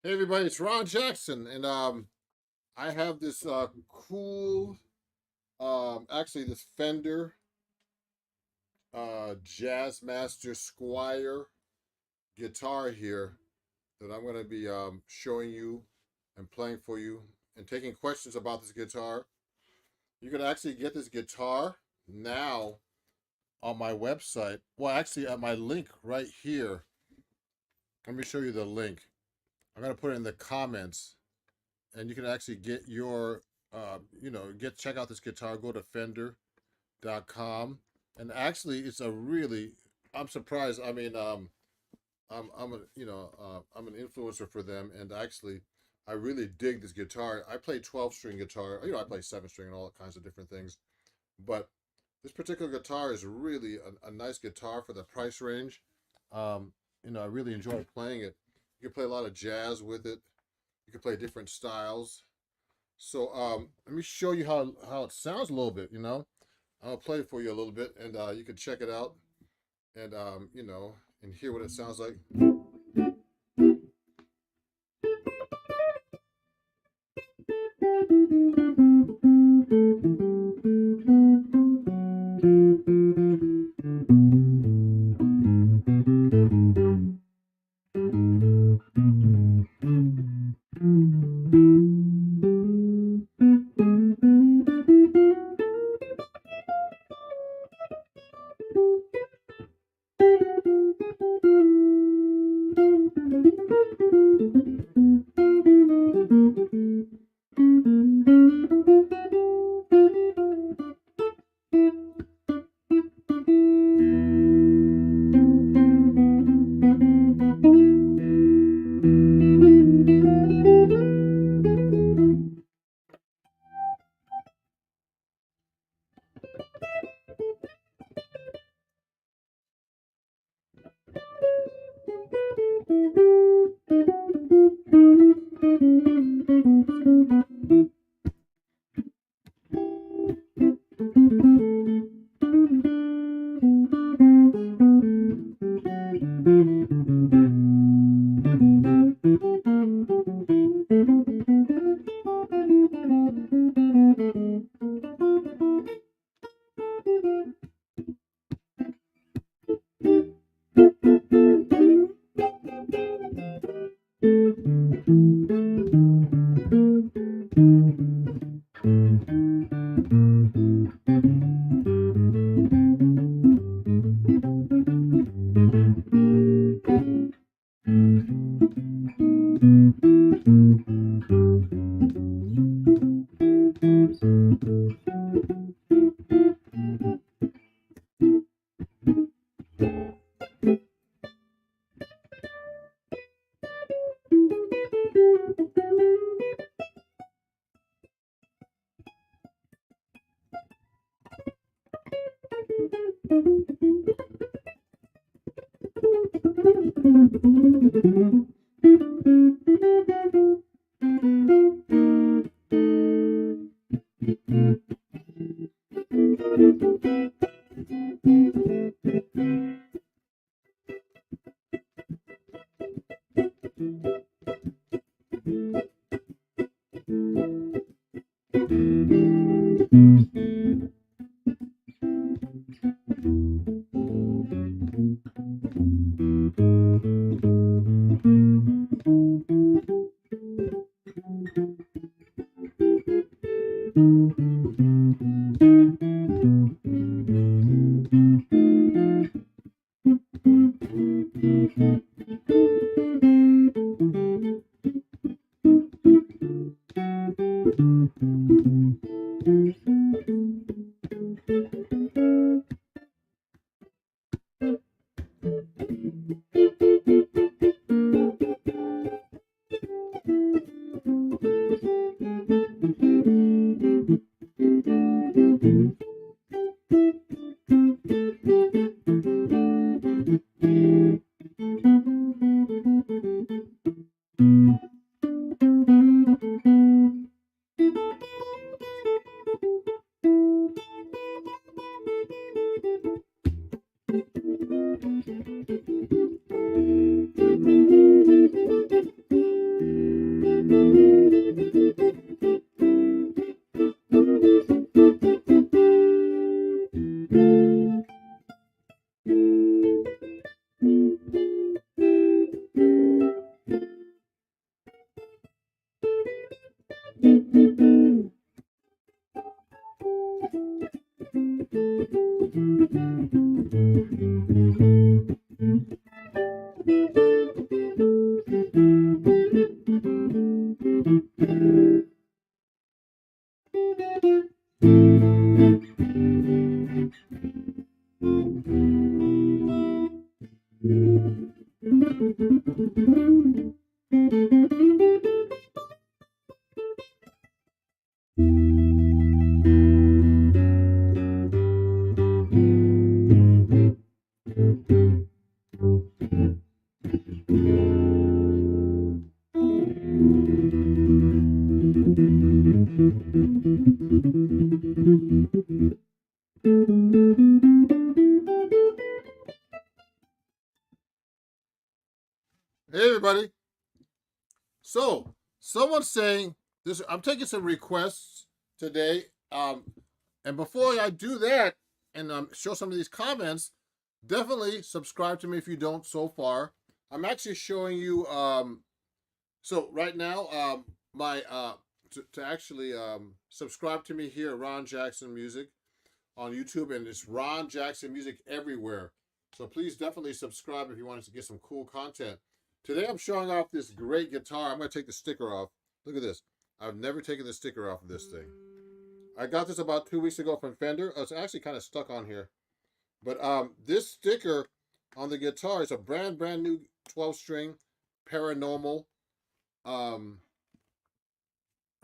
Hey everybody, it's Ron Jackson, and I have this cool, actually this Fender Jazzmaster Squire guitar here that I'm going to be showing you and playing for you and taking questions about this guitar. You can actually get this guitar now on my website. Well, actually, at my link right here. Let me show you the link. I'm going to put it in the comments, and you can actually get your check out this guitar. Go to fender.com, and actually it's a really, I'm surprised. I mean, I'm an influencer for them, and actually I really dig this guitar. I play 12-string guitar. I play 7-string and all kinds of different things, but this particular guitar is really a nice guitar for the price range. um I really enjoy playing it. You can play a lot of jazz with it. You can play different styles. So let me show you how it sounds a little bit. I'll play it for you a little bit, and you can check it out, and and hear what it sounds like. Hey everybody. So someone's saying this. I'm taking some requests today. And before I do that and show some of these comments, definitely subscribe to me if you don't so far. I'm actually showing you. So right now, my to actually subscribe to me here, Ron Jackson Music on YouTube, and it's Ron Jackson Music everywhere. So please definitely subscribe if you want to get some cool content. Today I'm showing off this great guitar. I'm going to take the sticker off. Look at this. I've never taken the sticker off of this thing. I got this about 2 weeks ago from Fender. Oh, it's actually kind of stuck on here. But this sticker on the guitar is a brand new 12-string Paranormal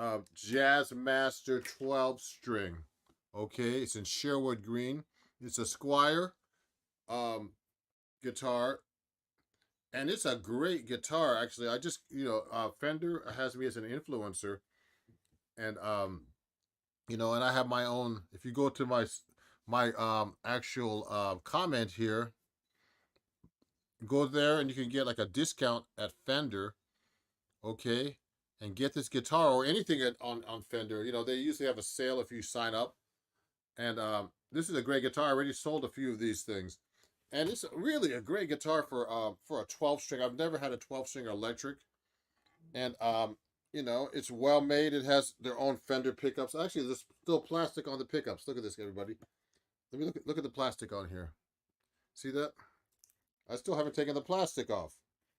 Jazzmaster 12-string. Okay, it's in Sherwood Green. It's a Squire guitar. And it's a great guitar, actually. I just, Fender has me as an influencer. And, and I have my own. If you go to my actual comment here, go there and you can get like a discount at Fender, okay? And get this guitar or anything on Fender. They usually have a sale if you sign up. And this is a great guitar. I already sold a few of these things. And it's really a great guitar for a 12-string. I've never had a 12-string electric. And, it's well made. It has their own Fender pickups. Actually, there's still plastic on the pickups. Look at this, everybody. Let me look at the plastic on here. See that? I still haven't taken the plastic off.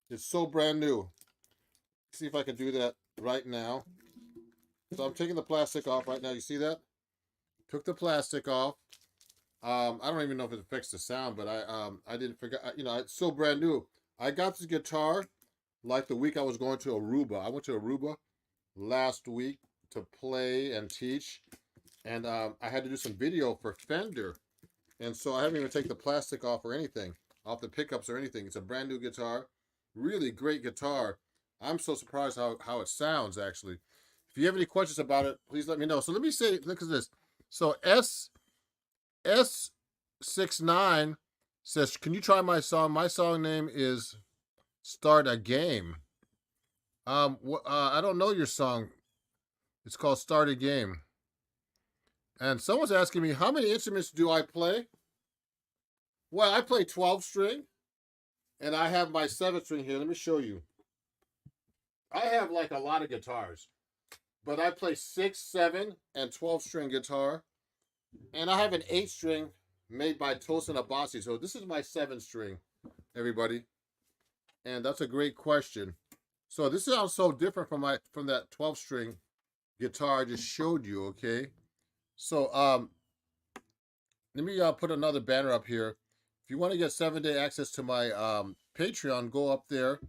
It's so brand new. See if I can do that right now. So I'm taking the plastic off right now. You see that? Took the plastic off. I don't even know if it affects the sound, but I didn't forget. It's so brand new. I got this guitar like the week I was going to Aruba. I went to Aruba last week to play and teach, and I had to do some video for Fender, and so I haven't even taken the plastic off or anything, off the pickups or anything. It's a brand new guitar, really great guitar. I'm so surprised how it sounds, actually. If you have any questions about it, please let me know. So let me say, look at this. So S69 says, can you try my song? My song name is Start a Game. I don't know your song. It's called Start a Game. And someone's asking me, how many instruments do I play? Well, I play 12-string, and I have my 7-string here. Let me show you. I have like a lot of guitars, but I play 6, 7, and 12-string guitar. And I have an 8-string made by Tosin Abasi. So this is my 7-string, everybody. And that's a great question. So this sounds so different from that 12-string guitar I just showed you, okay? So let me put another banner up here. If you want to get 7-day access to my Patreon, go up there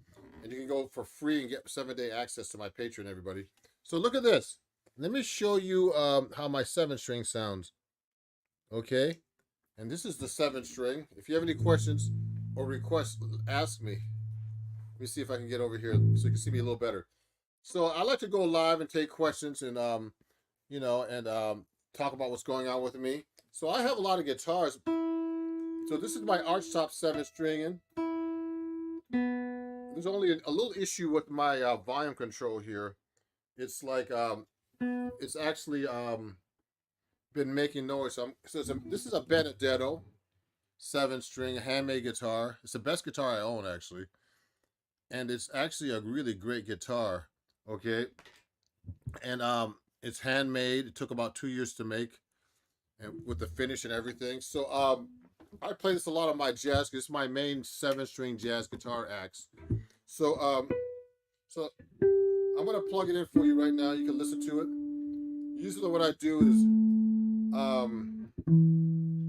and you can go for free and get 7-day access to my Patreon, everybody. So look at this. Let me show you how my 7-string sounds. Okay, and this is the 7-string. If you have any questions or requests, ask me. Let me see if I can get over here so you can see me a little better. So I like to go live and take questions and talk about what's going on with me. So I have a lot of guitars. So this is my archtop 7-string, and there's only a little issue with my volume control here. It's like it's actually been making noise. This is a Benedetto 7-string handmade guitar. It's the best guitar I own, actually, and it's actually a really great guitar. Okay, and it's handmade. It took about 2 years to make, and with the finish and everything. So I play this a lot on my jazz. This is my main 7-string jazz guitar axe. So so I'm gonna plug it in for you right now. You can listen to it. Usually what I do is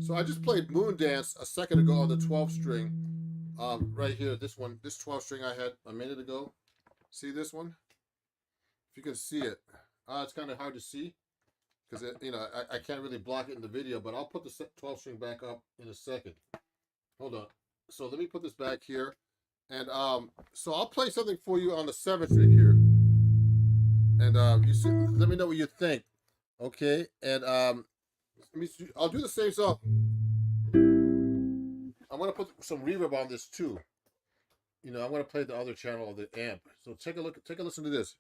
so I just played Moon Dance a second ago on the 12 string. Right here, this 12 string I had a minute ago. See this one? If you can see it. It's kind of hard to see because I can't really block it in the video, but I'll put the 12 string back up in a second. Hold on. So let me put this back here. And so I'll play something for you on the 7th string here. And you see, let me know what you think. Okay? And I'll do the same song. I'm gonna put some reverb on this too. I'm gonna play the other channel of the amp. So take a listen to this.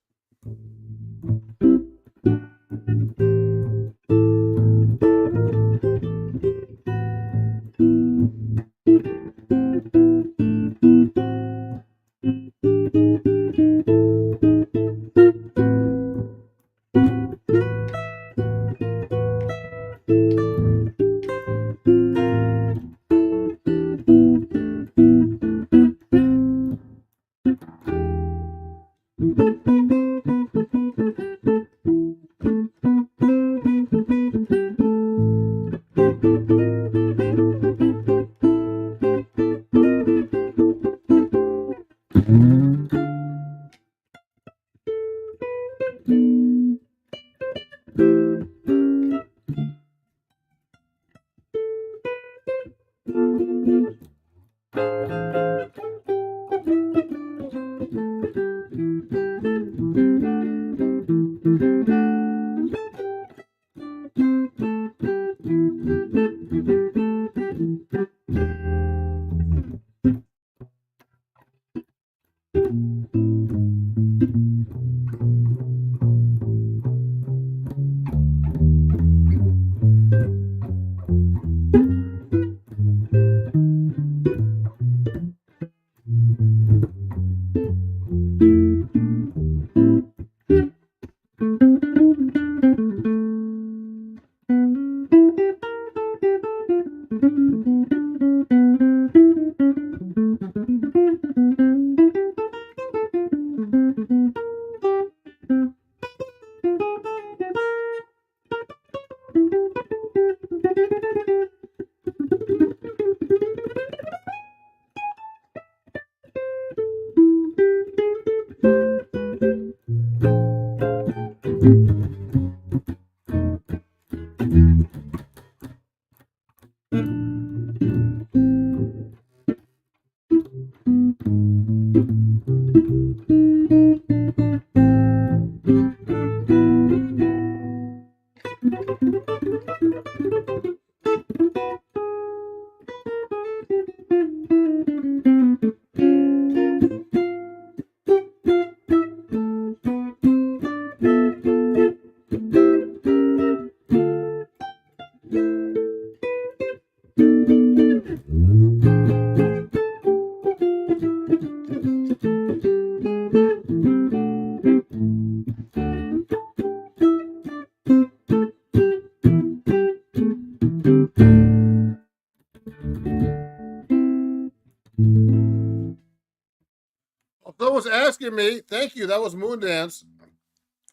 Someone's asking me. Thank you. That was Moon Dance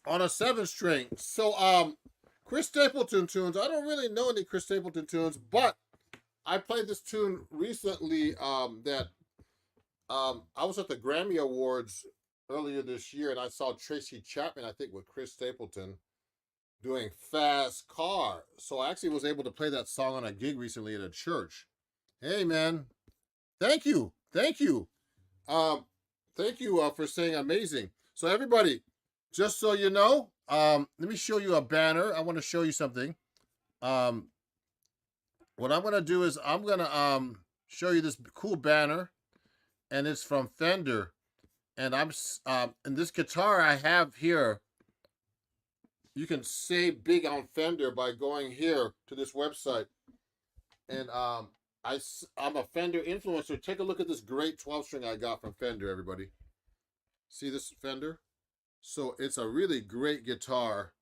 on a 7-string. So Chris Stapleton tunes. I don't really know any Chris Stapleton tunes, but I played this tune recently. That I was at the Grammy Awards earlier this year, and I saw Tracy Chapman, I think, with Chris Stapleton doing Fast Car. So I actually was able to play that song on a gig recently at a church. Hey, man. Thank you. Thank you. Thank you for saying amazing. So everybody, just so you know, let me show you a banner. I want to show you something. What I'm going to do is I'm going to show you this cool banner, and it's from Fender. And and this guitar I have here, you can save big on Fender by going here to this website. And I'm a Fender influencer. Take a look at this great 12 string I got from Fender, everybody. See this Fender? So it's a really great guitar.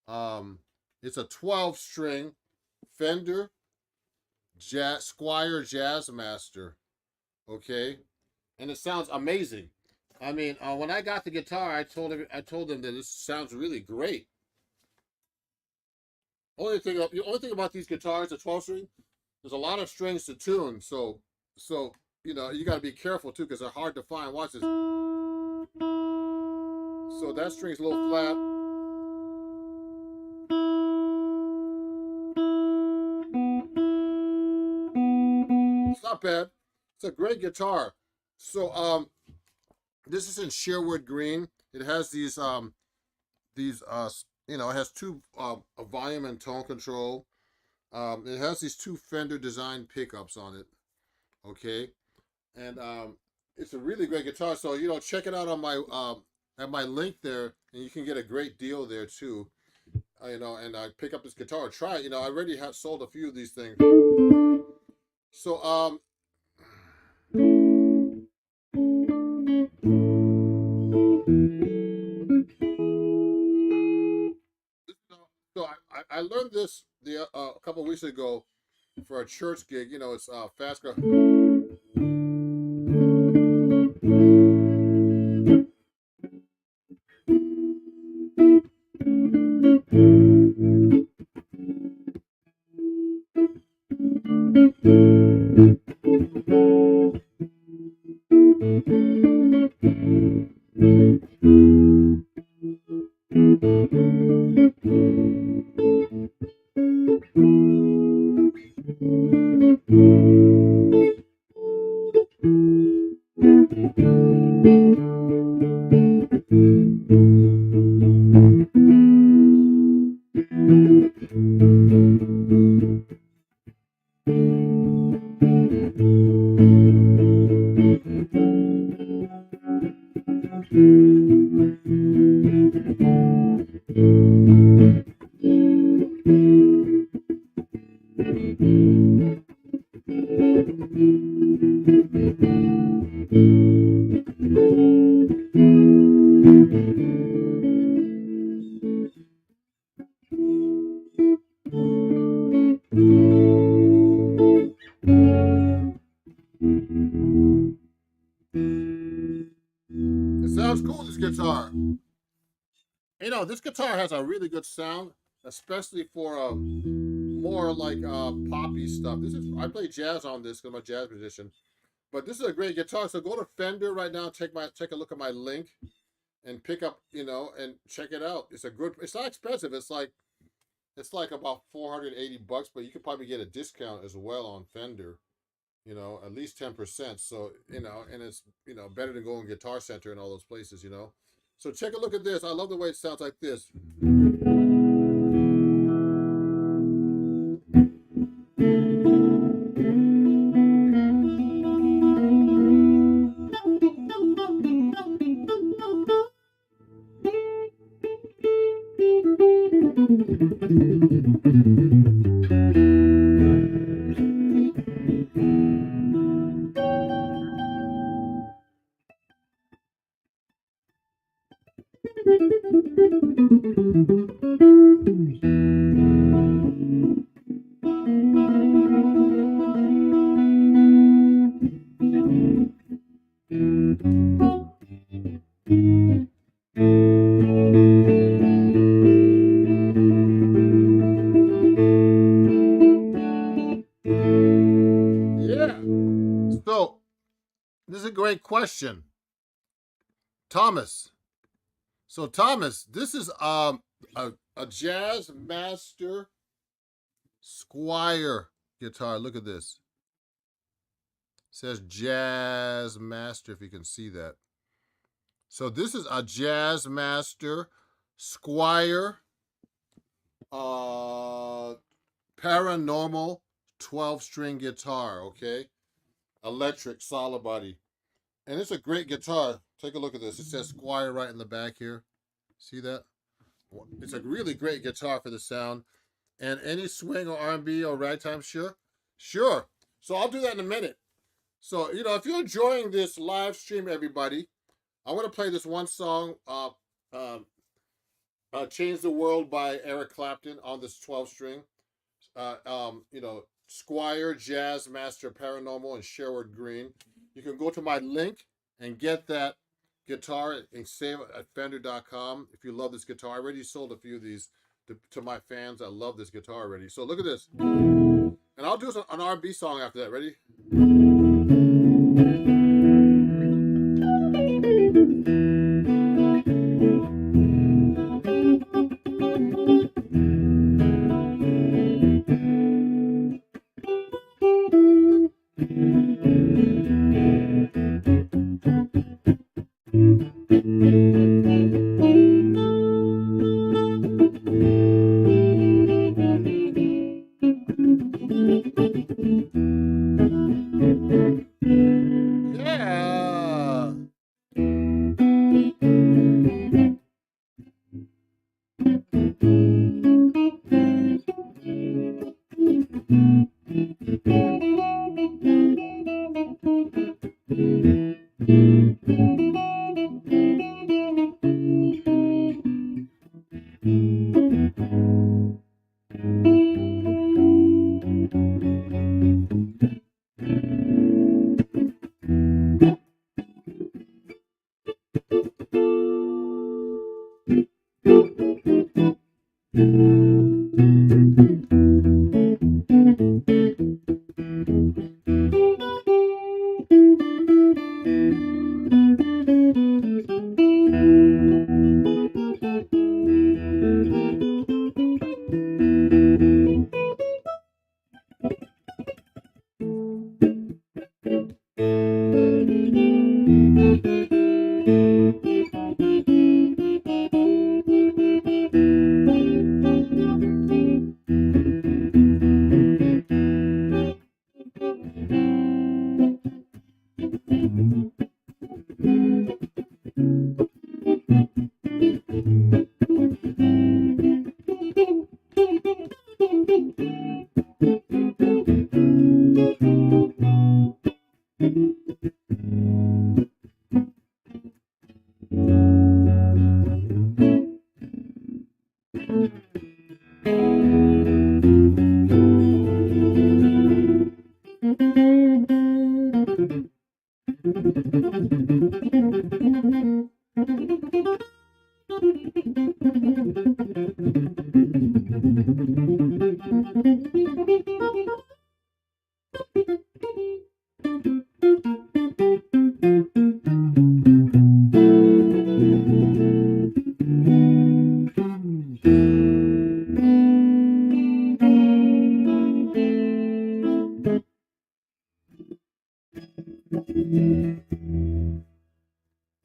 It's a 12 string Fender Squier Jazzmaster. Okay, and it sounds amazing. I mean, when I got the guitar, I told them that this sounds really great. The only thing about these guitars, the 12 string, there's a lot of strings to tune. So you know, you got to be careful too, because they're hard to find. Watch this. So that string's a little flat. It's not bad. It's a great guitar. So this is in Sherwood Green. It has these you know, it has two a volume and tone control. It has these two Fender design pickups on it. Okay, and it's a really great guitar. So you know, check it out on my at my link there, and you can get a great deal there too. You know, and pick up this guitar, try it. You know, I already have sold a few of these things. So so I learned this a couple of weeks ago for a church gig. You know, it's fast. It sounds cool, this guitar. You know, this guitar has a really good sound, especially for more like poppy stuff. I play jazz on this because I'm a jazz musician. But this is a great guitar. So go to Fender right now, take a look at my link and pick up, you know, and check it out. It's not expensive. It's like about $480, but you could probably get a discount as well on Fender. You know, at least 10%. So, you know, and it's, you know, better than going Guitar Center and all those places, you know. So check a look at this. I love the way it sounds like this. Yeah. So this is a great question, Thomas. So Thomas, this is a Jazzmaster Squier guitar. Look at this. It says Jazzmaster, if you can see that. So this is a Jazzmaster Squier Paranormal 12-string guitar, okay? Electric, solid body. And it's a great guitar. Take a look at this. It says Squier right in the back here. See that? It's a really great guitar for the sound. And any swing or R&B or ragtime, sure, sure. So I'll do that in a minute. So if you're enjoying this live stream, everybody, I want to play this one song, um, "Change the World" by Eric Clapton on this 12 string. Squire, Jazzmaster, Paranormal, and Sherwood Green. You can go to my link and get that guitar and save it at Fender.com. If you love this guitar, I already sold a few of these to my fans. I love this guitar already. So look at this. And I'll do an R&B song after that. Ready? Yeah.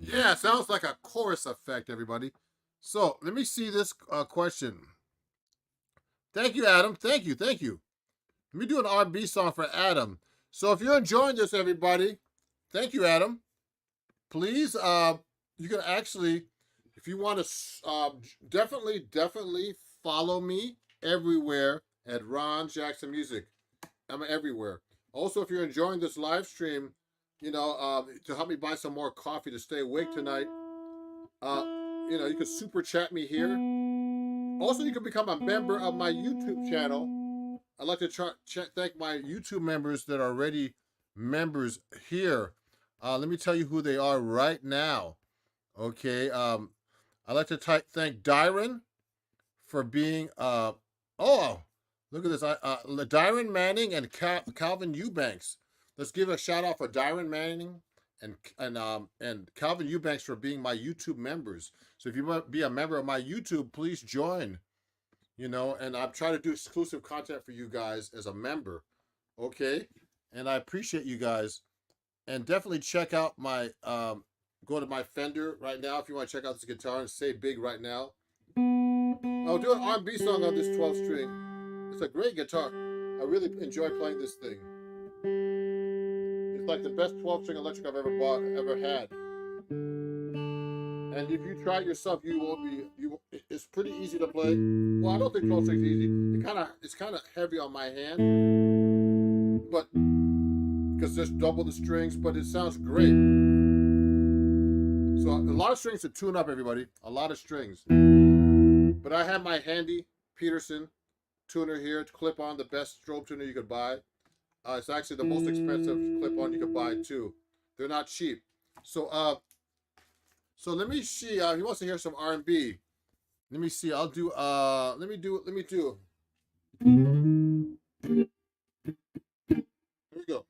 Yeah, sounds like a chorus effect, everybody. So let me see this question. Thank you, Adam. Thank you. Thank you. Let me do an R&B song for Adam. So if you're enjoying this, everybody, thank you, Adam. Please, you can actually, if you want to, definitely follow me everywhere at Ron Jackson Music. I'm everywhere. Also, if you're enjoying this live stream, to help me buy some more coffee to stay awake tonight, you can super chat me here. Also, you can become a member of my YouTube channel. I'd like to thank my YouTube members that are already members here. Let me tell you who they are right now. Okay. I'd like to thank Dyron for being, oh, look at this. Dyron Manning and Calvin Eubanks. Let's give a shout out for Dyron Manning and Calvin Eubanks for being my YouTube members. So if you want to be a member of my YouTube, please join. And I'm trying to do exclusive content for you guys as a member. Okay. And I appreciate you guys. And definitely check out my, go to my Fender right now if you want to check out this guitar and say big right now. I'll do an R&B song on this 12 string. It's a great guitar. I really enjoy playing this thing. It's like the best 12 string electric I've ever bought, ever had. And if you try it yourself, It's pretty easy to play. Well, I don't think 12 strings is easy. It's kind of heavy on my hand, but because there's double the strings, but it sounds great. So a lot of strings to tune up, everybody. A lot of strings. But I have my handy Peterson tuner here to clip on, the best strobe tuner you could buy. It's actually the most expensive clip-on you could buy too. They're not cheap. So let me see. He wants to hear some R&B. Let me see. I'll do. Let me do. Here we go.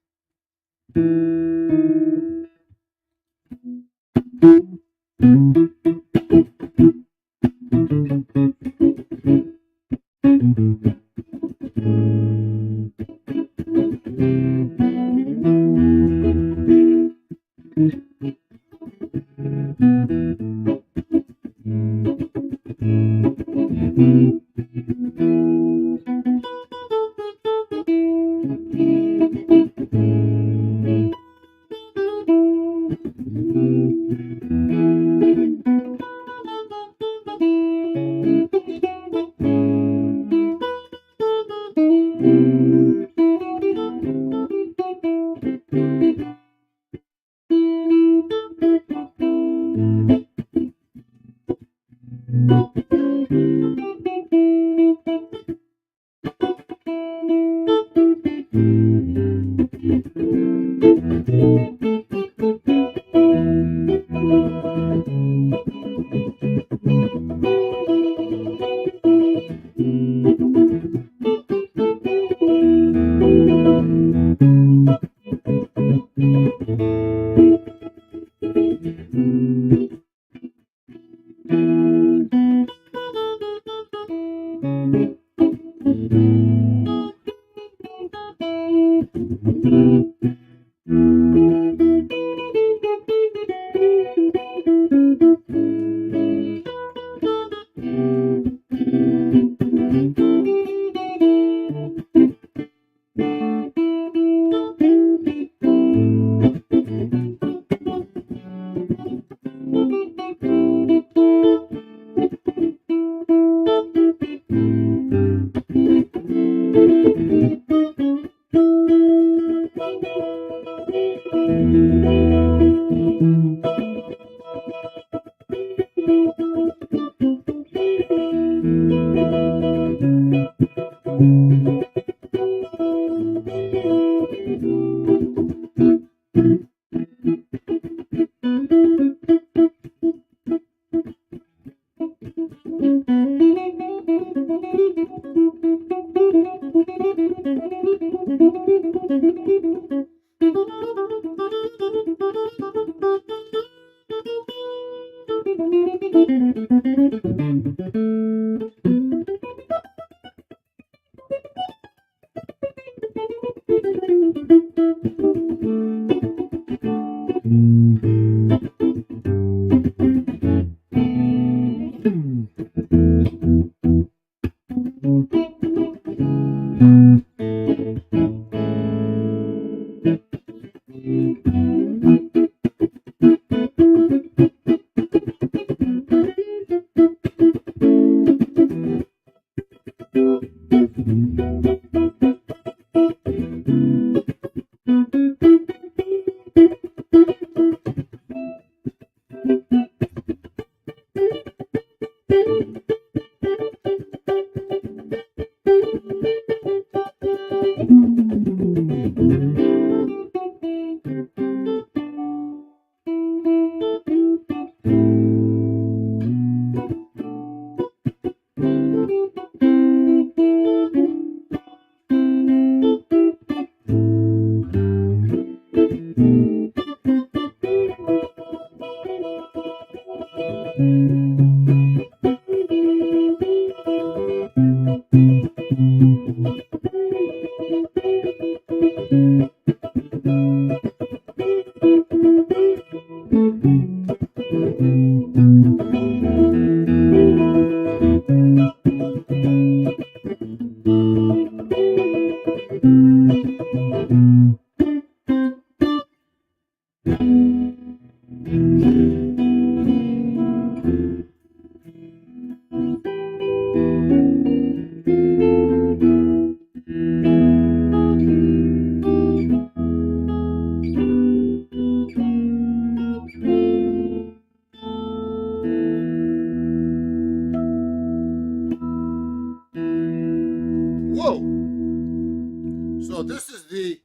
So this is the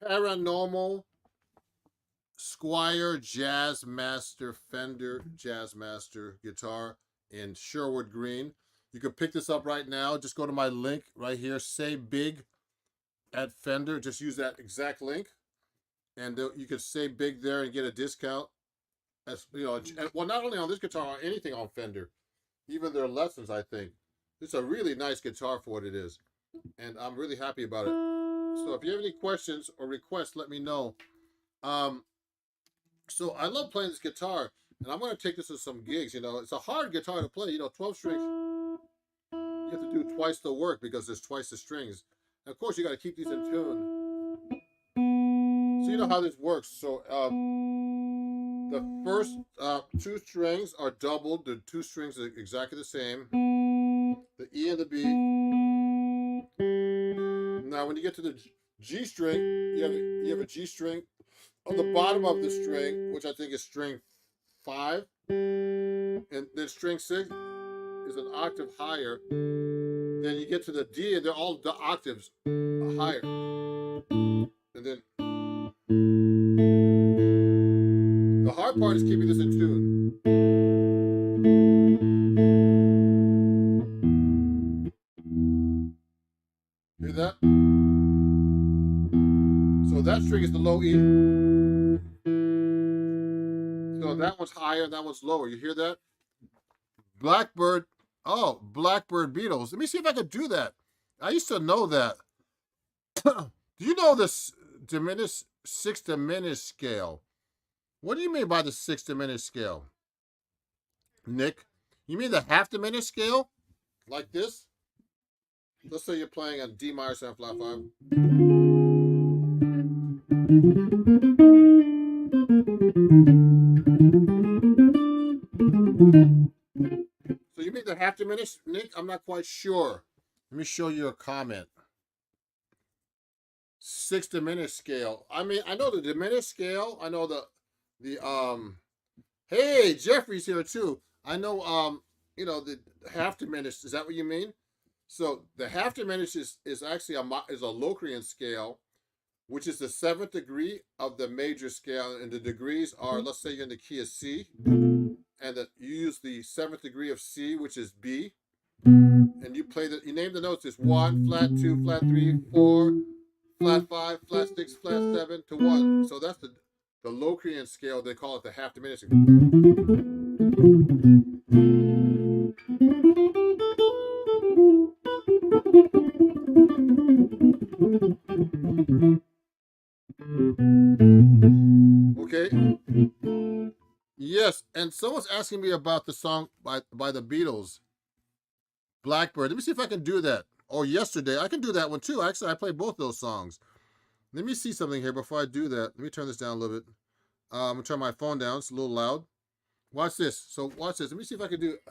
Paranormal Squire Jazzmaster Fender Jazzmaster guitar in Sherwood Green. You can pick this up right now. Just go to my link right here. Save big at Fender. Just use that exact link, and you can save big there and get a discount. As you know, well, not only on this guitar, on anything on Fender, even their lessons. I think it's a really nice guitar for what it is, and I'm really happy about it. So if you have any questions or requests, let me know. So I love playing this guitar, and I'm going to take this to some gigs. You know, it's a hard guitar to play. You know, 12 strings, you have to do twice the work because there's twice the strings. And of course, you got to keep these in tune. So you know how this works. So the first two strings are doubled. The two strings are exactly the same. The E and the B. Now, when you get to the G string, you have a G string on the bottom of the string, which I think is string 5, and then string 6 is an octave higher. Then you get to the D, and they're all the octaves higher. And then the hard part is keeping this in tune. Hear that? So that string is the low E. So that one's higher, that one's lower. You hear that? Blackbird. Oh, Blackbird Beatles. Let me see if I can do that. I used to know that. Do you know this diminished 6th diminished scale? What do you mean by the 6th diminished scale, Nick? You mean the half diminished scale? Like this? Let's say you're playing a D minor 7 flat 5. So you mean the half diminished, Nick? I'm not quite sure. Let me show you a comment. 6th diminished scale. I mean, I know the diminished scale. I know the hey, Jeffrey's here too. I know you know, the half diminished. Is that what you mean? So the half diminished is actually a Locrian scale, which is the 7th degree of the major scale, and the degrees are, let's say you're in the key of C, and that you use the 7th degree of C, which is B, and you play you name the notes as 1, flat 2, flat 3, 4, flat 5, flat 6, flat 7 to 1. So that's the Locrian scale. They call it the half diminished. Okay. Yes, and someone's asking me about the song by the Beatles, Blackbird. Let me see if I can do that. Oh, yesterday. I can do that one too. Actually, I play both those songs. Let me see something here before I do that. Let me turn this down a little bit. I'm going to turn my phone down. It's a little loud. Watch this. So watch this. Let me see if I can do it.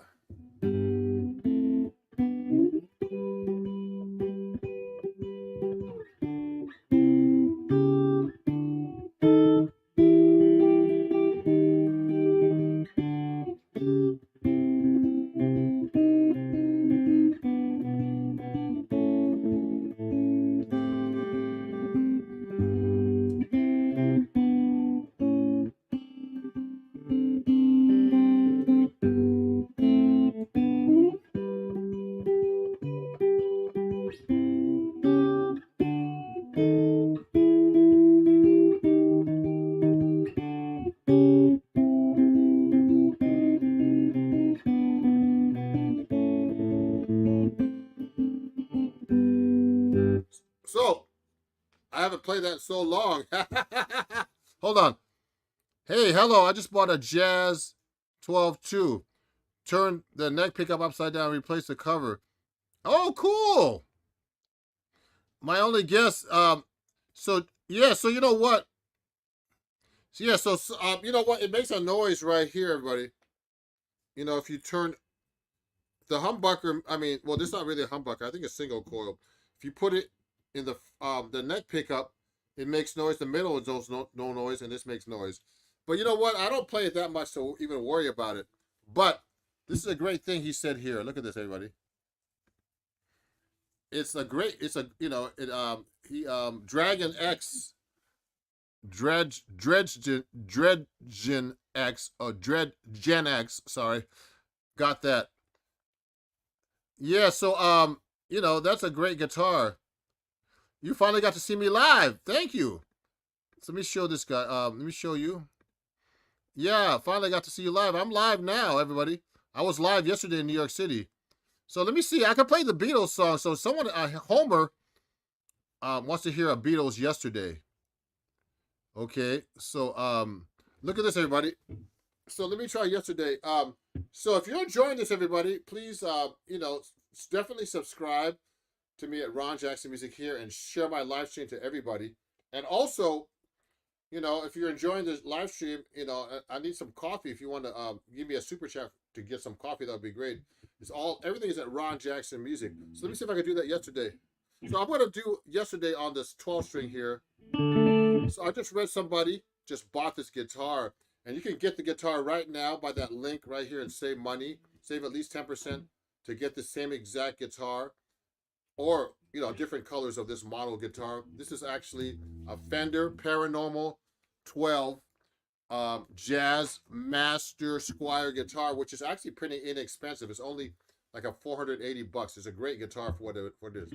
So, I haven't played that in so long. Hold on. Hey, hello. I just bought a Jazz 12-2. Turn the neck pickup upside down, replace the cover. Oh, cool. My only guess, so yeah, so you know what? So yeah, so you know what? It makes a noise right here, everybody. You know, if you turn the humbucker, I mean, well, this is not really a humbucker. I think it's single coil. If you put it in the neck pickup, it makes noise. The middle is no noise, and this makes noise. But you know what? I don't play it that much to even worry about it. But this is a great thing he said here. Look at this, everybody. it's a great. It's a he Dragon X Dredgen X or Gen X. Sorry, got that. Yeah. So that's a great guitar. You finally got to see me live. Thank you. So let me show this guy. Let me show you. Yeah, finally got to see you live. I'm live now, everybody. I was live yesterday in New York City. So let me see. I can play the Beatles song. So someone, Homer, wants to hear a Beatles yesterday. Okay. So look at this, everybody. So let me try yesterday. So if you're enjoying this, everybody, please, definitely subscribe to me at Ron Jackson Music here and share my live stream to everybody. And also, if you're enjoying this live stream, I need some coffee. If you want to give me a super chat to get some coffee, that would be great. Everything is at Ron Jackson Music. So let me see if I can do that yesterday. So I'm going to do yesterday on this 12 string here. So I just read somebody just bought this guitar, and you can get the guitar right now by that link right here and save money, save at least 10% to get the same exact guitar, or different colors of this model guitar. This is actually a Fender Paranormal 12 Jazzmaster Squire guitar, which is actually pretty inexpensive. It's only like a $480. It's a great guitar for what it is.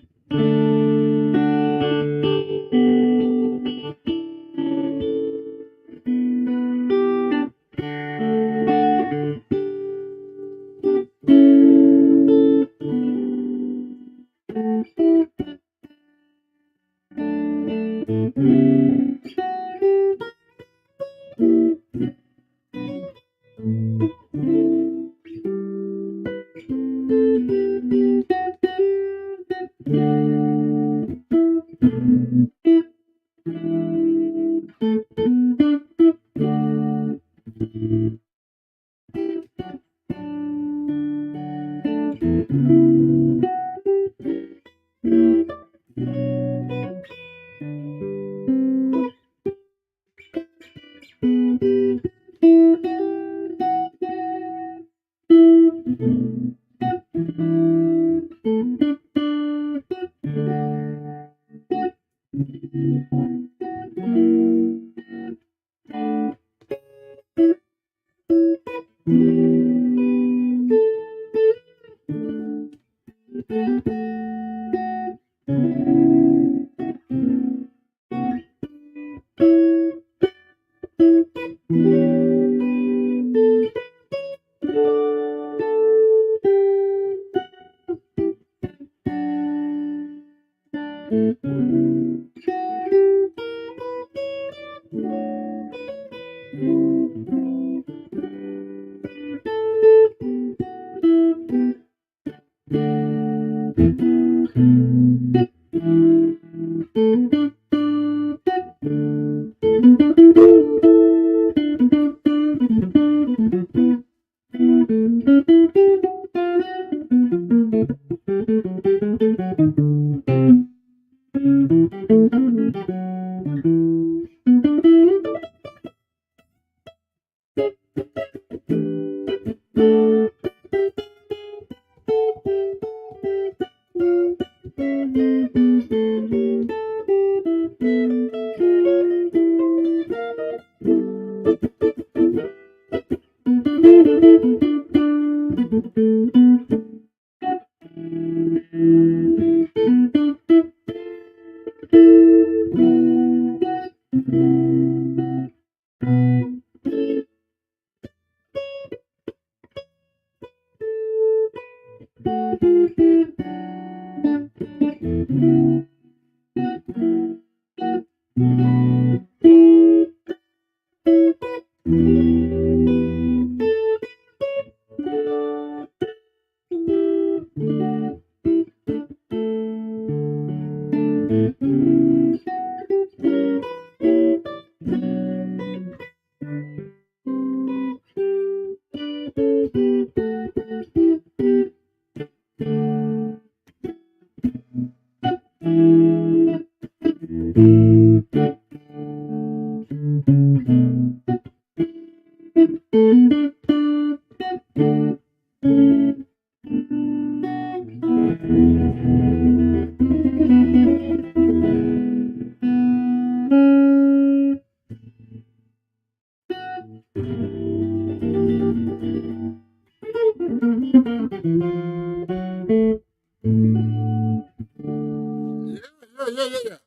Yeah.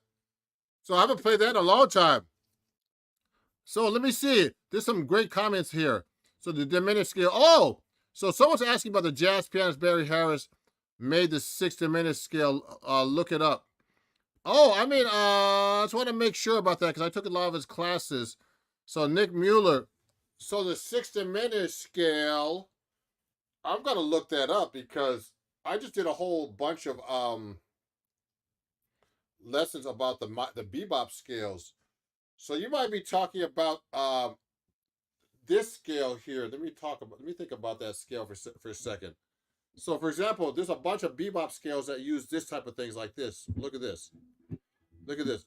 So I haven't played that in a long time. So let me see. There's some great comments here. So the diminished scale. Oh, so someone's asking about the jazz pianist Barry Harris made the 6 diminished scale. Look it up. Oh, I mean, I just want to make sure about that because I took a lot of his classes. So Nick Mueller. So the 6 diminished scale, I'm gonna look that up because I just did a whole bunch of lessons about the bebop scales. So you might be talking about this scale here. Let me think about that scale for a second. So for example, there's a bunch of bebop scales that use this type of things like this. Look at this. Look at this.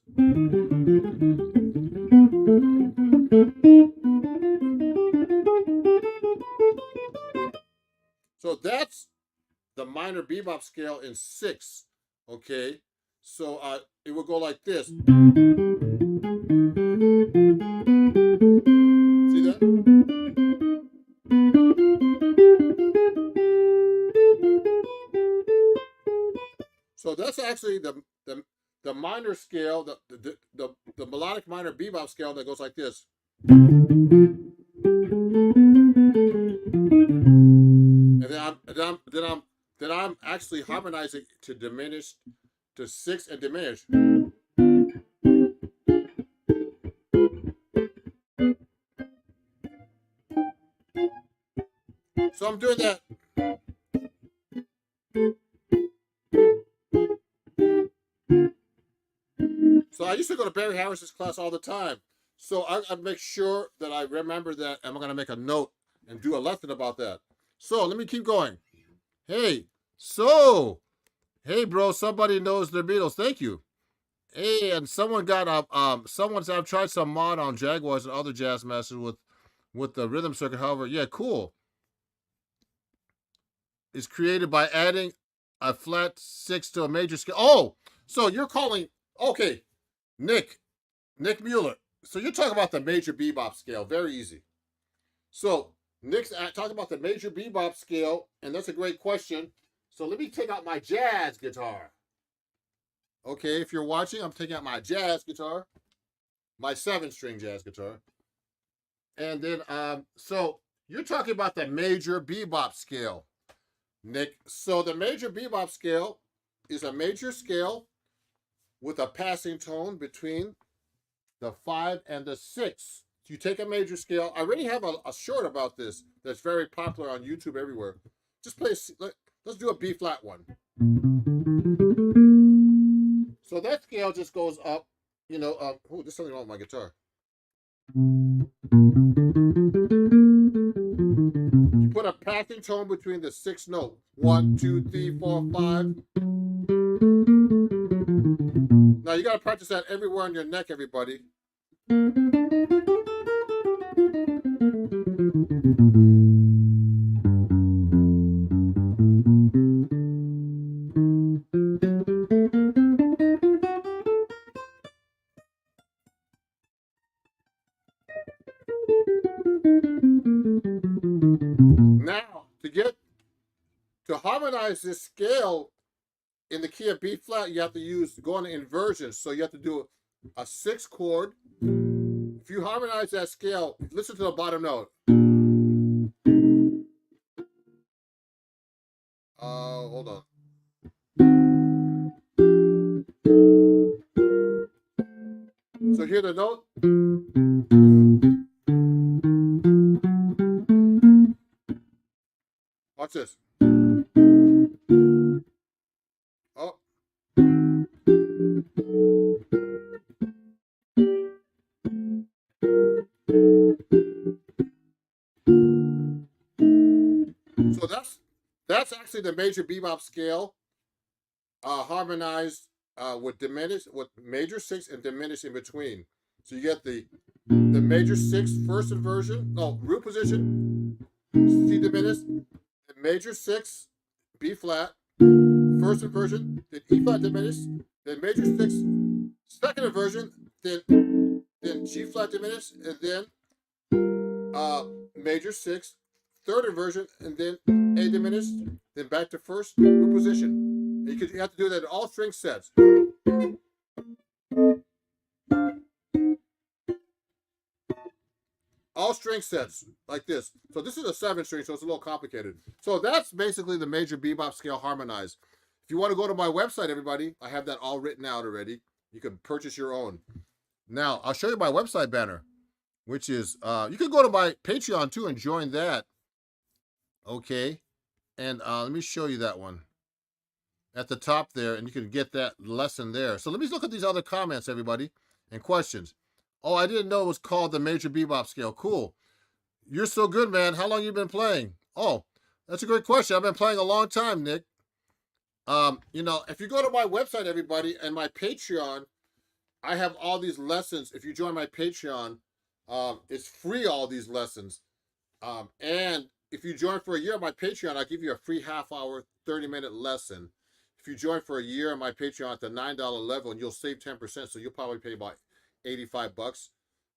So that's the minor bebop scale in 6. Okay. So it will go like this. See that? So that's actually the minor scale, the melodic minor bebop scale that goes like this. And then I'm actually harmonizing to diminished to 6 and diminished. So I'm doing that. So I used to go to Barry Harris's class all the time. So I make sure that I remember that, and I'm going to make a note and do a lesson about that. So let me keep going. Hey, hey, bro, somebody knows the Beatles. Thank you. Hey, and someone got someone said I've tried some mod on Jaguars and other Jazzmasters with the rhythm circuit. However, yeah, cool. Is created by adding a flat 6 to a major scale. Oh, so you're calling okay, Nick Mueller. So you're talking about the major bebop scale. Very easy. So Nick's talking about the major bebop scale, and that's a great question. So let me take out my jazz guitar. Okay, if you're watching, I'm taking out my jazz guitar, my 7-string jazz guitar. And then, so you're talking about the major bebop scale, Nick. So the major bebop scale is a major scale with a passing tone between the 5 and the 6. You take a major scale. I already have a short about this that's very popular on YouTube everywhere. Just play, let's do a B flat one. So that scale just goes up, you know, oh, there's something wrong with my guitar. You put a passing tone between the 6 note. 1, 2, 3, 4, 5. Now you gotta practice that everywhere on your neck, everybody. Now, to harmonize this scale in the key of B flat, you have to go on inversion. So you have to do a 6 chord. If you harmonize that scale, listen to the bottom note. Hold on. So hear the note. Watch this. Oh. So that's actually the major bebop scale, harmonized with major 6 and diminished in between. So you get the major 6 first inversion, root position, C diminished, the major 6 B flat, first inversion, then E flat diminished, then major 6 second inversion, then G flat diminished, and then major 6 third inversion, and then A diminished, then back to first root position. You have to do that in all string sets. All string sets like this. So this is a 7-string, so it's a little complicated. So that's basically the major bebop scale harmonized. If you want to go to my website, everybody, I have that all written out already. You can purchase your own. Now, I'll show you my website banner, which is, you can go to my Patreon too and join that. Okay. And let me show you that one at the top there, and you can get that lesson there. So let me look at these other comments, everybody, and questions. Oh, I didn't know it was called the major bebop scale. Cool. You're so good, man. How long you been playing? Oh, that's a great question. I've been playing a long time, Nick. You know, if you go to my website, everybody, and my Patreon, I have all these lessons. If you join my Patreon, it's free, all these lessons. And if you join for a year on my Patreon, I'll give you a free half-hour, 30-minute lesson. If you join for a year on my Patreon at the $9 level, and you'll save 10%, so you'll probably pay about $85.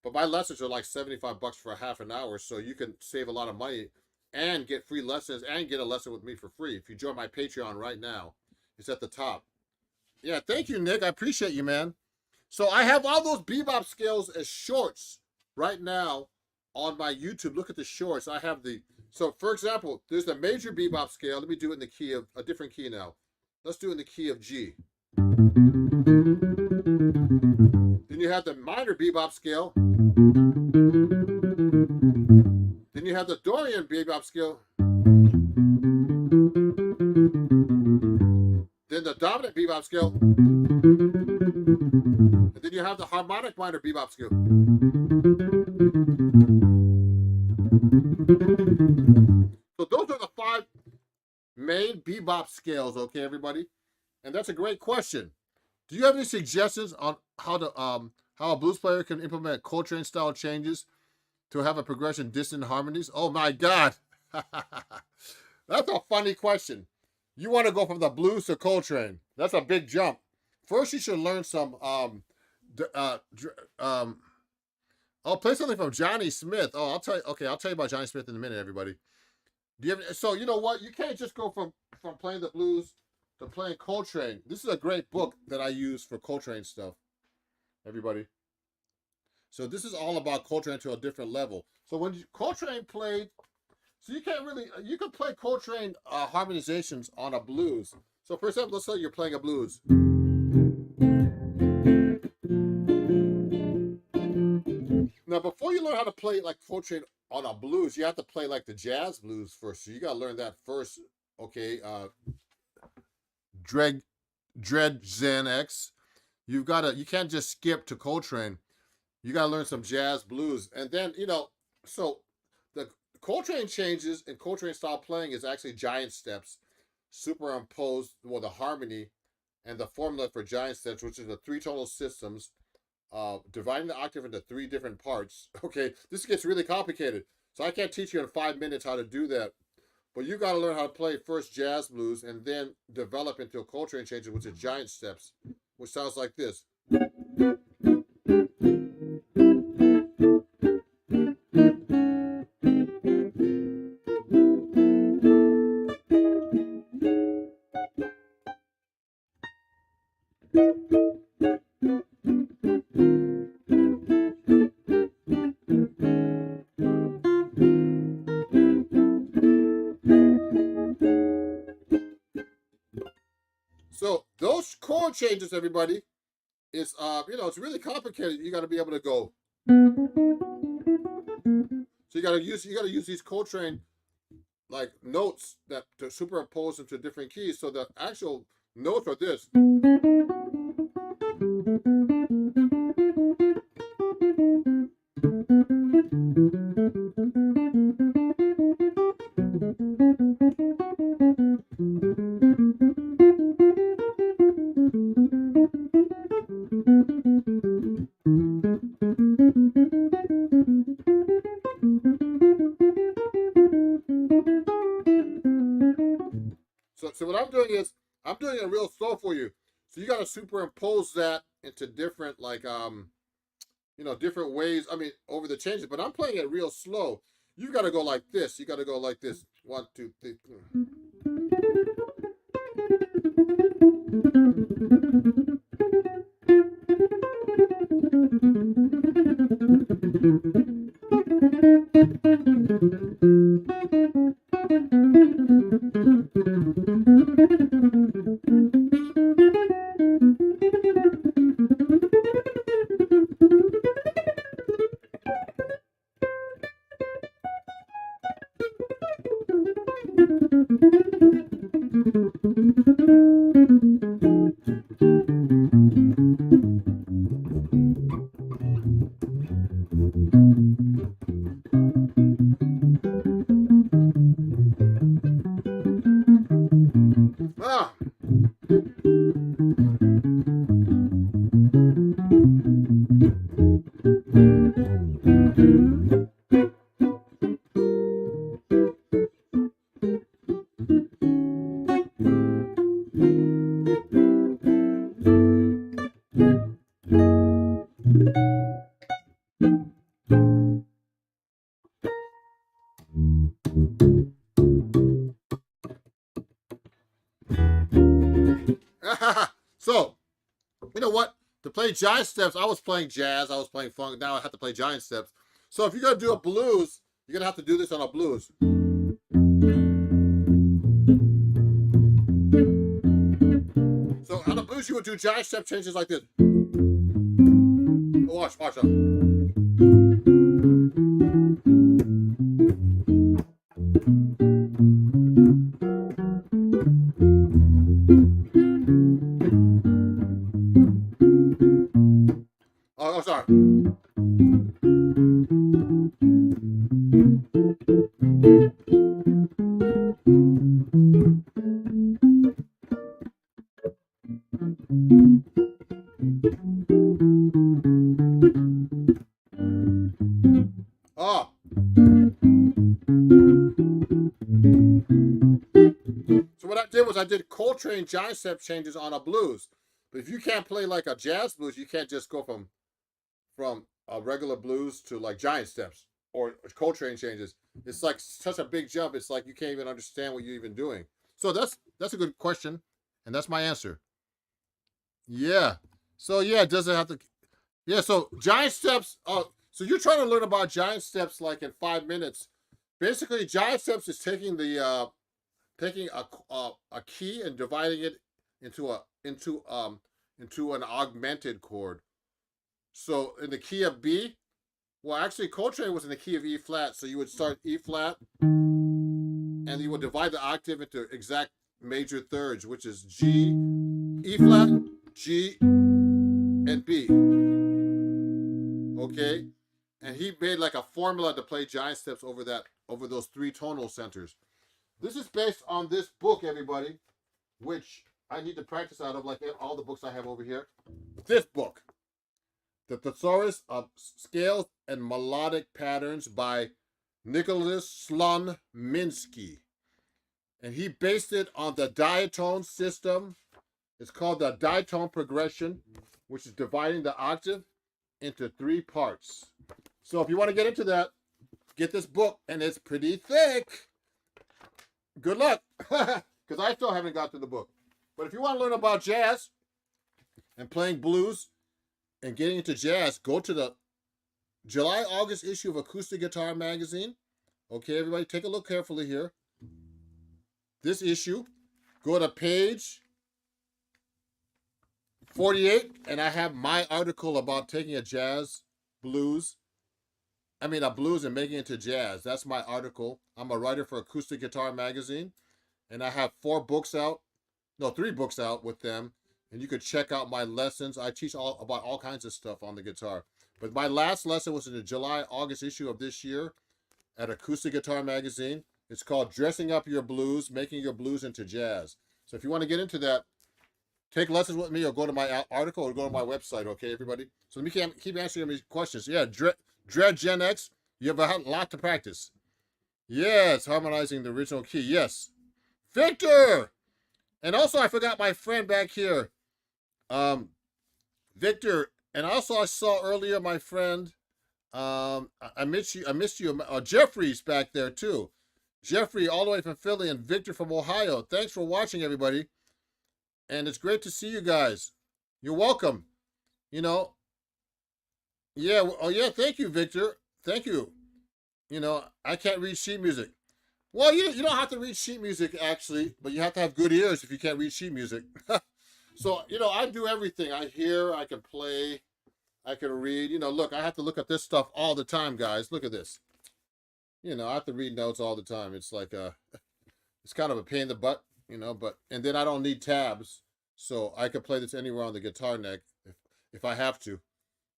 But my lessons are like $75 for a half an hour, so you can save a lot of money and get free lessons and get a lesson with me for free. If you join my Patreon right now, it's at the top. Yeah, thank you, Nick. I appreciate you, man. So I have all those bebop scales as shorts right now on my YouTube. Look at the shorts. I have the, so for example, there's the major bebop scale. Let me do it in the key of, a different key now. Let's do it in the key of G. Then you have the minor bebop scale. Then you have the Dorian bebop scale. Then the dominant bebop scale. And then you have the harmonic minor bebop scale. So those are the 5 main bebop scales, okay, everybody? And that's a great question. Do you have any suggestions on how to how a blues player can implement Coltrane style changes to have a progression distant harmonies? Oh my God. That's a funny question. You want to go from the blues to Coltrane. That's a big jump. First, you should learn some I'll play something from Johnny Smith. Oh, I'll tell you about Johnny Smith in a minute, everybody. Do you have, so you know what? You can't just go from playing the blues to playing Coltrane. This is a great book that I use for Coltrane stuff, everybody. So this is all about Coltrane to a different level. So when Coltrane played, so you can't really, you can play Coltrane harmonizations on a blues. So for example, let's say you're playing a blues. Now, before you learn how to play like Coltrane on a blues, you have to play like the jazz blues first. So you got to learn that first, okay? Dread Xanax. You can't just skip to Coltrane. You got to learn some jazz blues. And then, you know, so the Coltrane changes in Coltrane style playing is actually giant steps superimposed, well, the harmony and the formula for giant steps, which is the 3 tonal systems, dividing the octave into 3 different parts. Okay, this gets really complicated. So I can't teach you in 5 minutes how to do that. But you got to learn how to play first jazz blues and then develop into a Coltrane changes, which is giant steps, which sounds like this. So those chord changes, everybody, is you know, it's really complicated. You got to be able to go. So you got to use these Coltrane like notes that to superimpose into different keys. So the actual notes are this. So what I'm doing is I'm doing it real slow for you. So you got to superimpose that into different like you know, different ways. I mean, over the changes, but I'm playing it real slow. You got to go like this. You got to go like this. 1, 2, 3. Ah. So, you know what? To play giant steps, I was playing jazz, I was playing funk. Now I have to play giant steps. So if you're gonna do a blues, you're gonna have to do this on a blues. So on a blues, you would do giant step changes like this. Watch out. Oh, sorry. Oh. So what I did was I did Coltrane giant step changes on a blues. But if you can't play like a jazz blues, you can't just go from a regular blues to like giant steps or Coltrane changes. It's like such a big jump. It's like you can't even understand what you're even doing. So that's a good question, and that's my answer. Yeah. So yeah, does it have to? Yeah. So giant steps. So you're trying to learn about giant steps like in 5 minutes. Basically, giant steps is taking a key and dividing it into an augmented chord. So in the key of B, well, actually Coltrane was in the key of E flat. So you would start E flat, and you would divide the octave into exact major thirds, which is G, E flat, G, and B. Okay, and he made like a formula to play giant steps over those 3 tonal centers. This is based on this book, everybody, which I need to practice out of, like all the books I have over here. This book, The Thesaurus of Scales and Melodic Patterns by Nicholas Slonimsky. And he based it on the diatone system. It's called the diatone progression, which is dividing the octave into 3 parts. So if you want to get into that, get this book, and it's pretty thick. Good luck, because I still haven't got to the book. But if you want to learn about jazz and playing blues and getting into jazz, go to the July-August issue of Acoustic Guitar Magazine. Okay, everybody, take a look carefully here. This issue, go to page 48, and I have my article about taking a blues and making it to jazz. That's my article. I'm a writer for Acoustic Guitar Magazine, and I have 3 books out with them, and you could check out my lessons. I teach about all kinds of stuff on the guitar. But my last lesson was in the July-August issue of this year at Acoustic Guitar Magazine. It's called Dressing Up Your Blues, Making Your Blues into Jazz. So if you want to get into that, take lessons with me or go to my article or go to my website, okay, everybody? So let me keep answering these questions. Yeah, Dread Gen X, you have a lot to practice. Yes, harmonizing the original key. Yes. Victor! And also, I forgot my friend back here. Victor. And also, I saw earlier my friend, I missed you. I missed you. Jeffrey's back there too. Jeffrey, all the way from Philly, and Victor from Ohio. Thanks for watching, everybody. And it's great to see you guys. You're welcome. You know, yeah. Oh, yeah. Thank you, Victor. Thank you. I can't read sheet music. Well, you don't have to read sheet music actually, but you have to have good ears if you can't read sheet music. So, I do everything. I hear, I can play, I can read. Look, I have to look at this stuff all the time, guys. Look at this. I have to read notes all the time. It's like it's kind of a pain in the butt, and then I don't need tabs, so I could play this anywhere on the guitar neck if I have to.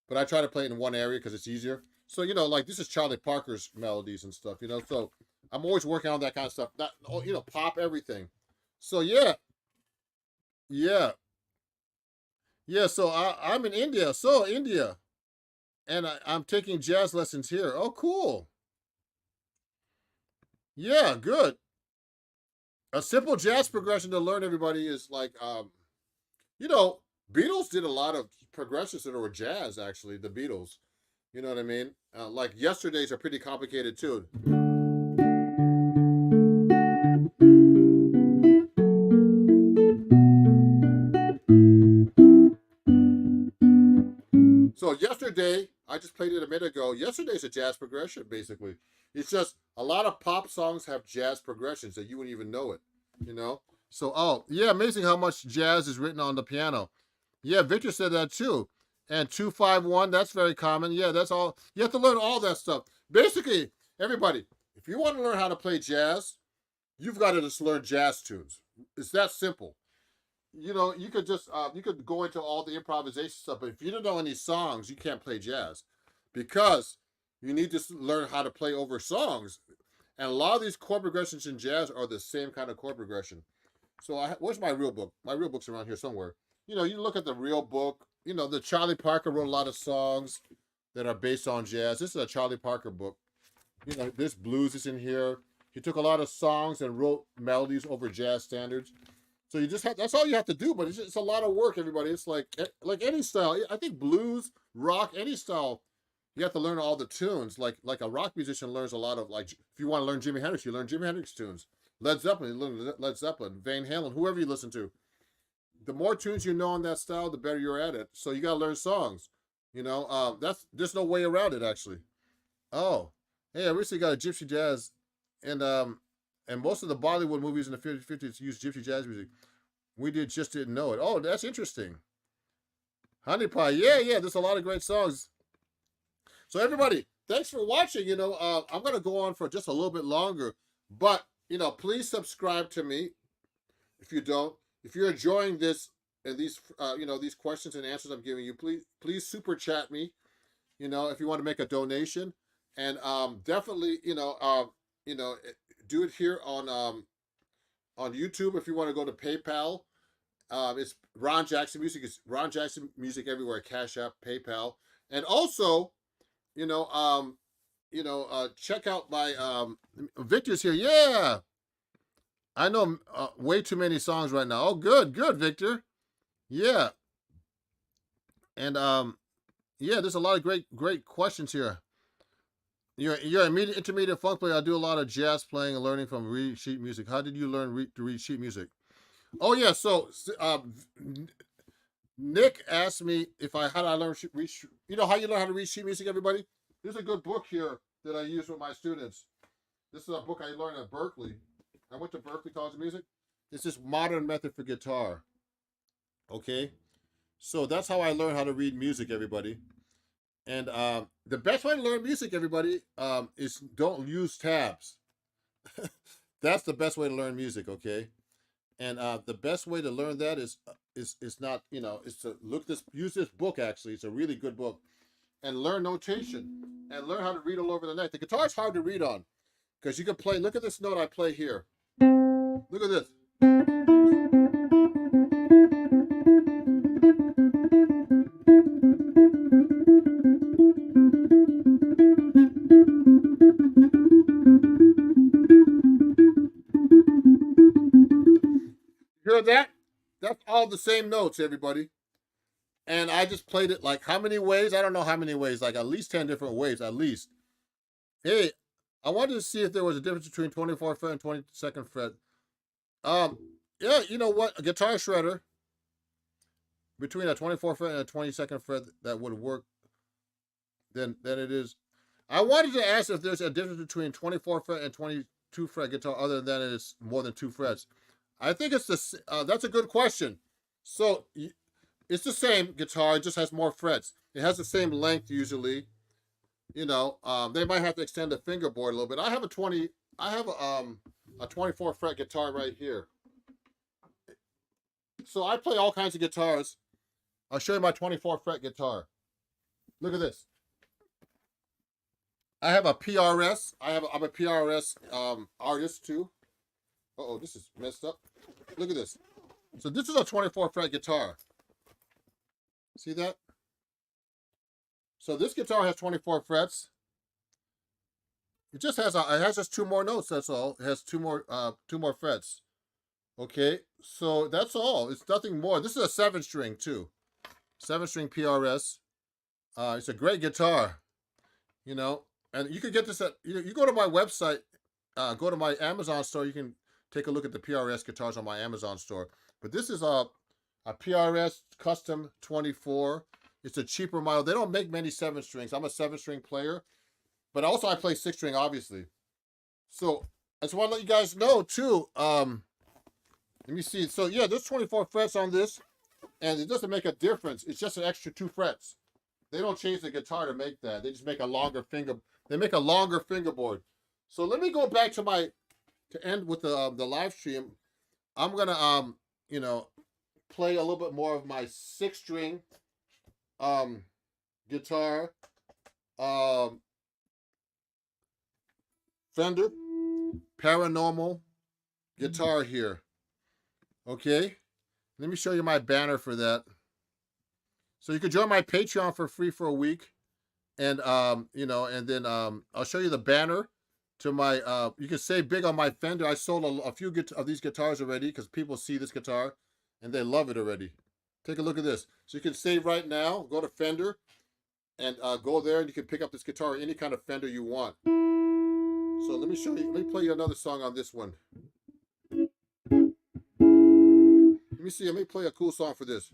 But I try to play it in one area because it's easier. So, like this is Charlie Parker's melodies and stuff, so I'm always working on that kind of stuff. Not, pop everything. So yeah, yeah, yeah. So I'm in India. So India, and I'm taking jazz lessons here. Oh, cool. Yeah, good. A simple jazz progression to learn, everybody, is like you know, Beatles did a lot of progressions that were jazz. Actually, the Beatles. You know what I mean? Like yesterday's are pretty complicated too. So yesterday, I just played it a minute ago. Yesterday's a jazz progression, basically. It's just a lot of pop songs have jazz progressions that you wouldn't even know it, you know? So, oh, yeah, amazing how much jazz is written on the piano. Yeah, Victor said that too. And 251, that's very common. Yeah, that's all. You have to learn all that stuff. Basically, everybody, if you want to learn how to play jazz, you've got to just learn jazz tunes. It's that simple. You could just you could go into all the improvisation stuff, but if you don't know any songs, you can't play jazz because you need to learn how to play over songs. And a lot of these chord progressions in jazz are the same kind of chord progression. So where's my real book? My real book's around here somewhere. You look at the real book. The Charlie Parker wrote a lot of songs that are based on jazz. This is a Charlie Parker book. This blues is in here. He took a lot of songs and wrote melodies over jazz standards. So you just that's all you have to do, but it's a lot of work, everybody. It's like any style. I think blues, rock, any style, you have to learn all the tunes. Like a rock musician learns a lot of, like, if you want to learn Jimi Hendrix, you learn Jimi Hendrix tunes. Led Zeppelin, you learn Led Zeppelin, Van Halen, whoever you listen to. The more tunes you know on that style, the better you're at it. So you gotta learn songs. There's no way around it actually. Oh, hey, I recently got a gypsy jazz, and most of the Bollywood movies in the 50s used gypsy jazz music. We just didn't know it. Oh, that's interesting. Honey Pie, yeah. There's a lot of great songs. So everybody, thanks for watching. I'm gonna go on for just a little bit longer, but please subscribe to me. If you're enjoying this and these questions and answers I'm giving you, please super chat me. If you want to make a donation, and definitely do it here on YouTube. If you want to go to PayPal, it's Ron Jackson Music. It's Ron Jackson Music everywhere. Cash App, PayPal, and also, check out my Victor's here. Yeah, I know way too many songs right now. Oh, good, Victor. Yeah, and yeah, there's a lot of great questions here. You're a intermediate funk player. I do a lot of jazz playing and learning from read sheet music. How did you learn to read sheet music? Oh yeah, so Nick asked me if how did I learn read. How you learn how to read sheet music, everybody? There's a good book here that I use with my students. This is a book I learned at Berkeley. I went to Berkeley College of Music. It's this modern method for guitar. Okay, so that's how I learned how to read music, everybody. And the best way to learn music, everybody, is don't use tabs. That's the best way to learn music, okay? And the best way to learn that is not, is to use this book. Actually, it's a really good book, and learn notation and learn how to read all over the neck. The guitar is hard to read on because you can play. Look at this note I play here. Look at this. Hear that? That's all the same notes, everybody. and I just played it like how many ways? I don't know how many ways, like at least 10 different ways, at least. Hey, I wanted to see if there was a difference between 24th fret and 22nd fret. Um, yeah, you know what? A guitar shredder between a 24th fret and a 22nd fret that would work than it is. I wanted to ask if there's a difference between 24th fret and 22 fret guitar other than it's more than 2 frets. I think it's that's a good question. So it's the same guitar, it just has more frets. It has the same length usually. You know, they might have to extend the fingerboard a little bit. I have a 24 fret guitar right here. So I play all kinds of guitars. I'll show you my 24 fret guitar. Look at this. I have a PRS. I'm a PRS artist too. Uh-oh, this is messed up. Look at this. So this is a 24 fret guitar. See that? So this guitar has 24 frets. It just has it has just 2 more notes, that's all. It has two more frets. Okay, so that's all. It's nothing more. This is a 7-string too. 7-string PRS. It's a great guitar, you know. And you can get this at you go to my website, go to my Amazon store. You can take a look at the PRS guitars on my Amazon store. But this is a PRS Custom 24. It's a cheaper model. They don't make many 7-strings. I'm a 7-string player, but also I play 6-string, obviously. So I just want to let you guys know too. Let me see. So yeah, there's 24 frets on this, and it doesn't make a difference. It's just an extra 2 frets. They don't change the guitar to make that. They just make a longer fingerboard. So let me go back to end with the live stream. I'm gonna you know, play a little bit more of my 6-string guitar, Fender Paranormal guitar here. Okay, let me show you my banner for that. So you can join my Patreon for free for a week, and you know, and then I'll show you the banner to my you can save big on my Fender. I sold a few of these guitars already because people see this guitar and they love it already. Take a look at this. So you can save right now. Go to Fender and go there, and you can pick up this guitar, any kind of Fender you want. So let me show you. Let me play you another song on this one. Let me see. Let me play a cool song for this.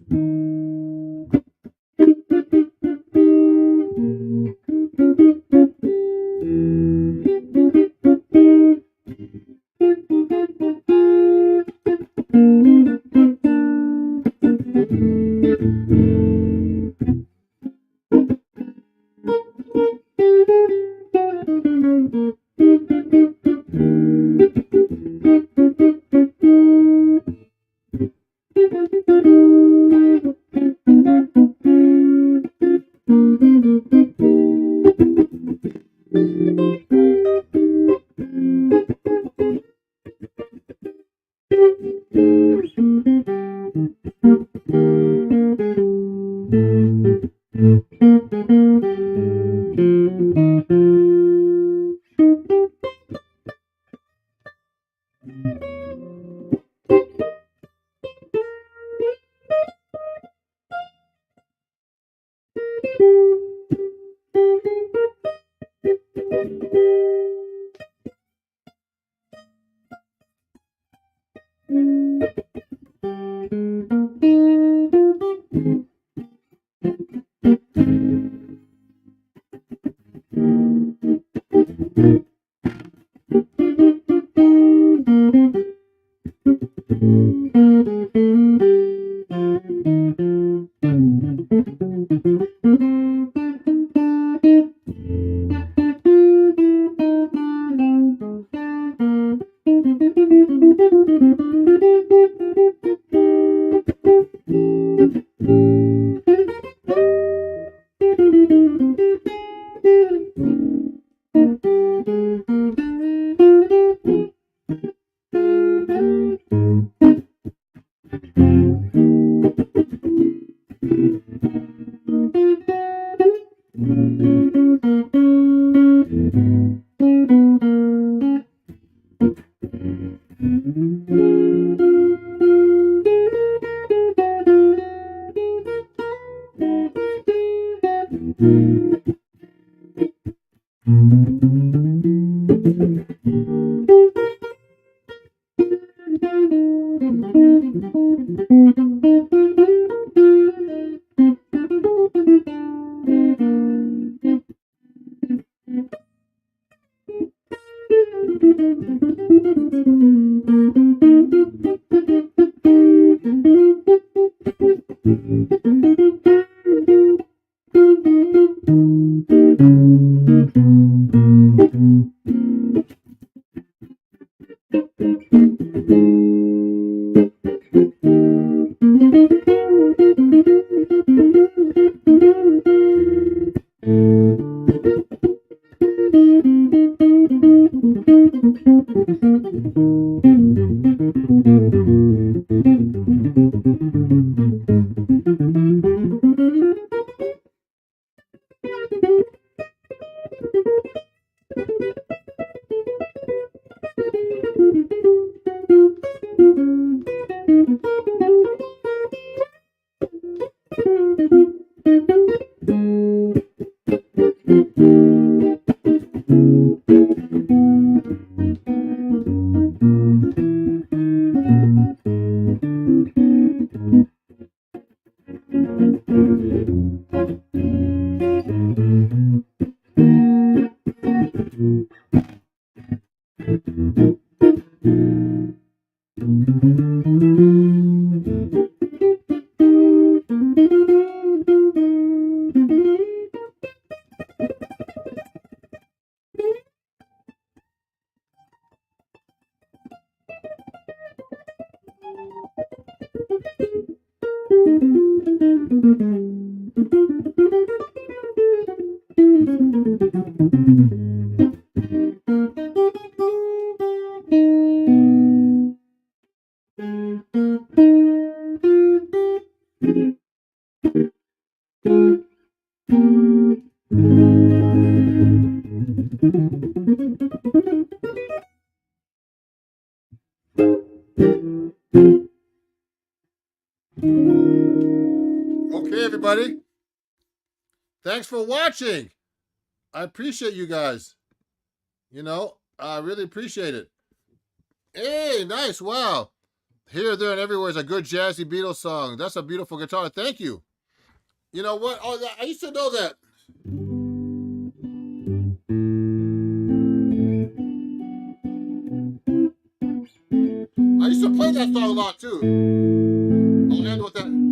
Okay, everybody. Thanks for watching. I appreciate you guys. I really appreciate it. Hey, nice. Wow. Here, there, and everywhere is a good jazzy Beatles song. That's a beautiful guitar. Thank you. You know what? Oh, I used to know that. I used to play that song a lot, too. I'll end with that.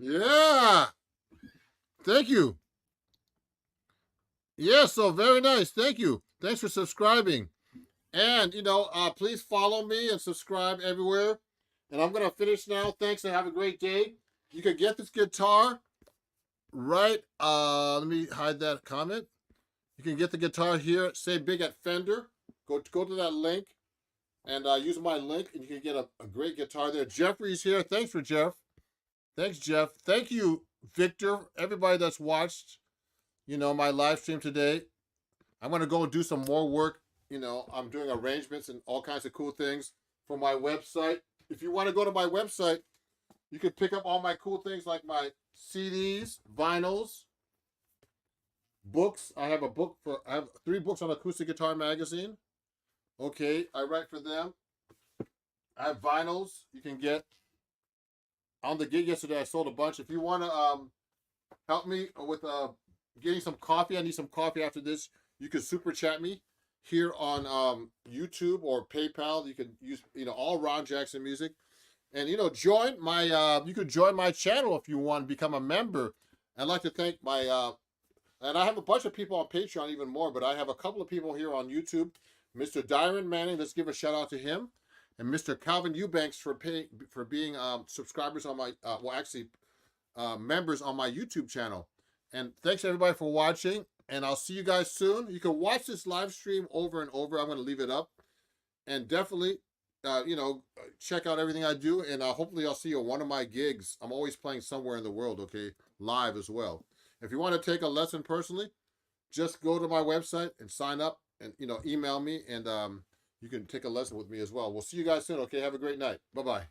Yeah. Thank you. Yeah, so very nice. Thank you. Thanks for subscribing. And, please follow me and subscribe everywhere. And I'm going to finish now. Thanks and have a great day. You can get this guitar right. Let me hide that comment. You can get the guitar here. Say Big at Fender. Go to that link and use my link, and you can get a great guitar there. Jeffrey's here. Thanks for Jeff. Thanks, Jeff. Thank you, Victor. Everybody that's watched, my live stream today. I'm going to go and do some more work. I'm doing arrangements and all kinds of cool things for my website. If you want to go to my website, you can pick up all my cool things like my CDs, vinyls, books. I have 3 books on Acoustic Guitar Magazine. Okay, I write for them. I have vinyls you can get. On the gig yesterday, I sold a bunch. If you want to help me with getting some coffee, I need some coffee after this. You can super chat me here on YouTube or PayPal. You can use all Ron Jackson Music, and join my you could join my channel if you want to become a member. I'd like to thank my and I have a bunch of people on Patreon, even more, but I have a couple of people here on YouTube. Mr. Dyron Manning, let's give a shout out to him, and Mr. Calvin Eubanks for being subscribers on my members on my YouTube channel. And thanks everybody for watching, and I'll see you guys soon. You can watch this live stream over and over. I'm going to leave it up, and definitely check out everything I do, and hopefully I'll see you at one of my gigs. I'm always playing somewhere in the world, okay, live as well. If you want to take a lesson personally, just go to my website and sign up, and email me, and you can take a lesson with me as well. We'll see you guys soon. Okay, have a great night. Bye-bye.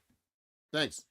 Thanks.